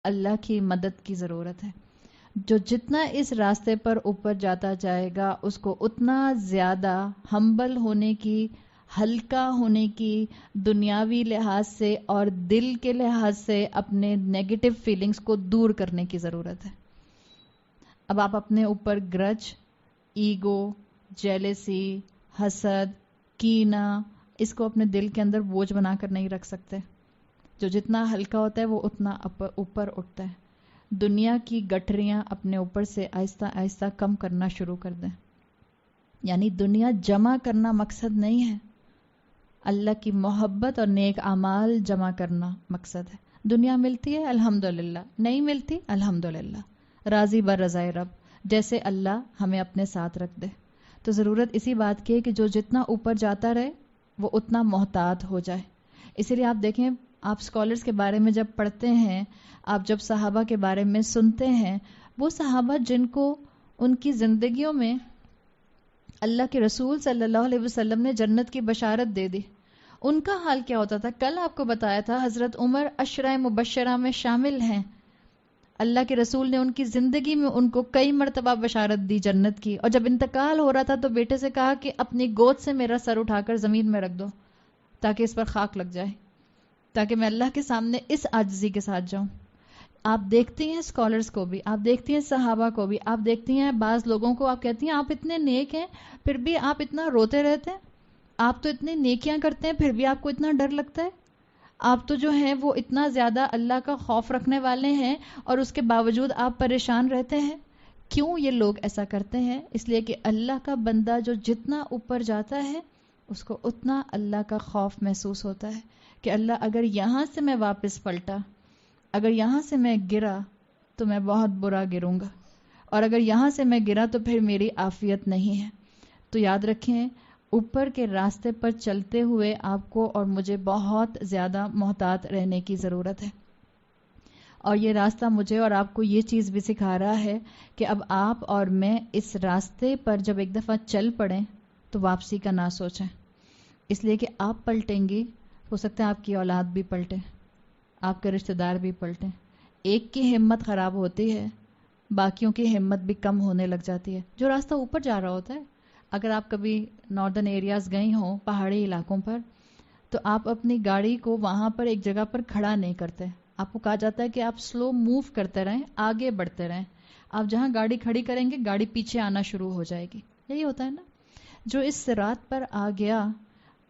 اللہ کی مدد کی ضرورت ہے. جو جتنا اس راستے پر اوپر جاتا جائے گا اس کو اتنا زیادہ ہمبل ہونے کی، ہلکا ہونے کی، دنیاوی لحاظ سے اور دل کے لحاظ سے اپنے نیگیٹو فیلنگز کو دور کرنے کی ضرورت ہے. اب آپ اپنے اوپر گرج، ایگو، جیلسی، حسد، کینہ، اس کو اپنے دل کے اندر بوجھ بنا کر نہیں رکھ سکتے. جو جتنا ہلکا ہوتا ہے وہ اتنا اوپر اٹھتا ہے. دنیا کی گٹریاں اپنے اوپر سے آہستہ آہستہ کم کرنا شروع کر دیں. یعنی دنیا جمع کرنا مقصد نہیں ہے، اللہ کی محبت اور نیک اعمال جمع کرنا مقصد ہے. دنیا ملتی ہے الحمدللہ، نہیں ملتی الحمدللہ، راضی بر رضائے رب، جیسے اللہ ہمیں اپنے ساتھ رکھ دے. تو ضرورت اسی بات کی ہے کہ جو جتنا اوپر جاتا رہے وہ اتنا محتاط ہو جائے. اسی لیے آپ دیکھیں، آپ اسکالرس کے بارے میں جب پڑھتے ہیں، آپ جب صحابہ کے بارے میں سنتے ہیں، وہ صحابہ جن کو ان کی زندگیوں میں اللہ کے رسول صلی اللہ علیہ وسلم نے جنت کی بشارت دے دی، ان کا حال کیا ہوتا تھا؟ کل آپ کو بتایا تھا حضرت عمر عشرہ مبشرہ میں شامل ہیں. اللہ کے رسول نے ان کی زندگی میں ان کو کئی مرتبہ بشارت دی جنت کی، اور جب انتقال ہو رہا تھا تو بیٹے سے کہا کہ اپنی گود سے میرا سر اٹھا کر زمین میں رکھ دو تاکہ اس پر خاک لگ جائے، تاکہ میں اللہ کے سامنے اس عاجزی کے ساتھ جاؤں. آپ دیکھتی ہیں اسکالرس کو بھی، آپ دیکھتی ہیں صحابہ کو بھی، آپ دیکھتی ہیں بعض لوگوں کو، آپ کہتی ہیں آپ اتنے نیک ہیں پھر بھی آپ اتنا روتے رہتے ہیں، آپ تو اتنی نیکیاں کرتے ہیں پھر بھی آپ کو اتنا ڈر لگتا ہے، آپ تو جو ہیں وہ اتنا زیادہ اللہ کا خوف رکھنے والے ہیں اور اس کے باوجود آپ پریشان رہتے ہیں. کیوں یہ لوگ ایسا کرتے ہیں؟ اس لیے کہ اللہ کا بندہ جو جتنا اوپر جاتا ہے اس کو اتنا اللہ کا خوف محسوس ہوتا ہے کہ اللہ اگر یہاں سے میں واپس پلٹا، اگر یہاں سے میں گرا تو میں بہت برا گروں گا، اور اگر یہاں سے میں گرا تو پھر میری عافیت نہیں ہے. تو یاد رکھیں، اوپر کے راستے پر چلتے ہوئے آپ کو اور مجھے بہت زیادہ محتاط رہنے کی ضرورت ہے. اور یہ راستہ مجھے اور آپ کو یہ چیز بھی سکھا رہا ہے کہ اب آپ اور میں اس راستے پر جب ایک دفعہ چل پڑیں تو واپسی کا نہ سوچیں. اس لیے کہ آپ پلٹیں گی، ہو سکتا ہے آپ کی اولاد بھی پلٹے، آپ کے رشتہ دار بھی پلٹیں. ایک کی ہمت خراب ہوتی ہے، باقیوں کی ہمت بھی کم ہونے لگ جاتی ہے. جو راستہ اوپر جا رہا ہوتا ہے، اگر آپ کبھی ناردرن ایریاز گئی ہوں، پہاڑی علاقوں پر، تو آپ اپنی گاڑی کو وہاں پر ایک جگہ پر کھڑا نہیں کرتے. آپ کو کہا جاتا ہے کہ آپ سلو موو کرتے رہیں، آگے بڑھتے رہیں. آپ جہاں گاڑی کھڑی کریں گے گاڑی پیچھے آنا شروع ہو جائے گی. یہی ہوتا ہے نا. جو اس صراط پر آ گیا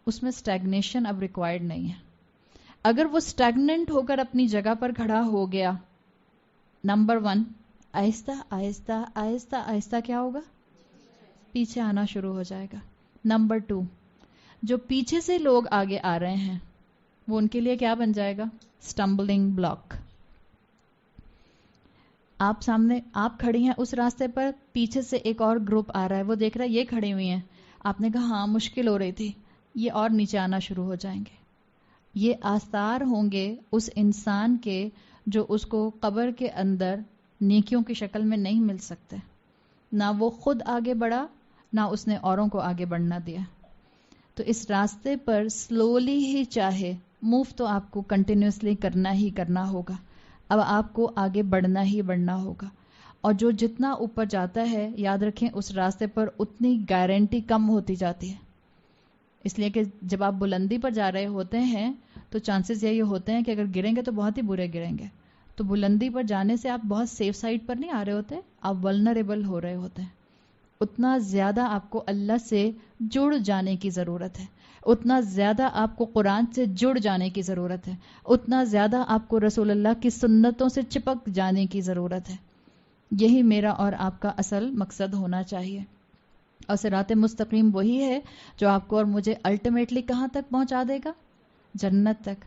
اس میں سٹیگنیشن اب ریکوائرڈ نہیں ہے. اگر وہ سٹیگننٹ ہو کر اپنی جگہ پر کھڑا ہو گیا، نمبر 1، آہستہ آہستہ آہستہ آہستہ کیا ہوگا؟ پیچھے آنا شروع ہو جائے گا. نمبر 2، جو پیچھے سے لوگ آگے آ رہے ہیں وہ ان کے لیے کیا بن جائے گا؟ سٹمبلنگ بلاک. آپ سامنے، آپ کھڑی ہیں اس راستے پر، پیچھے سے ایک اور گروپ آ رہا ہے، وہ دیکھ رہا ہے یہ کھڑی ہوئی ہیں، آپ نے کہا ہاں مشکل ہو رہی تھی، یہ اور نیچے آنا شروع ہو جائیں گے. یہ آثار ہوں گے اس انسان کے جو اس کو قبر کے اندر نیکیوں کی شکل میں نہیں مل سکتے. نہ وہ خود آگے بڑھا، نہ اس نے اوروں کو آگے بڑھنا دیا. تو اس راستے پر سلولی ہی چاہے موو تو آپ کو کنٹینیوسلی کرنا ہی کرنا ہوگا. اب آپ کو آگے بڑھنا ہی بڑھنا ہوگا. اور جو جتنا اوپر جاتا ہے، یاد رکھیں اس راستے پر اتنی گارنٹی کم ہوتی جاتی ہے. اس لیے کہ جب آپ بلندی پر جا رہے ہوتے ہیں تو چانسز یہی ہوتے ہیں کہ اگر گریں گے تو بہت ہی برے گریں گے. تو بلندی پر جانے سے آپ بہت سیف سائڈ پر نہیں آ رہے ہوتے، آپ ولنریبل ہو رہے ہوتے ہیں. اتنا زیادہ آپ کو اللہ سے جڑ جانے کی ضرورت ہے، اتنا زیادہ آپ کو قرآن سے جڑ جانے کی ضرورت ہے، اتنا زیادہ آپ کو رسول اللہ کی سنتوں سے چپک جانے کی ضرورت ہے. یہی میرا اور آپ کا اصل مقصد ہونا چاہیے. اور صراط مستقیم وہی ہے جو آپ کو اور مجھے الٹیمیٹلی کہاں تک پہنچا دے گا؟ جنت تک.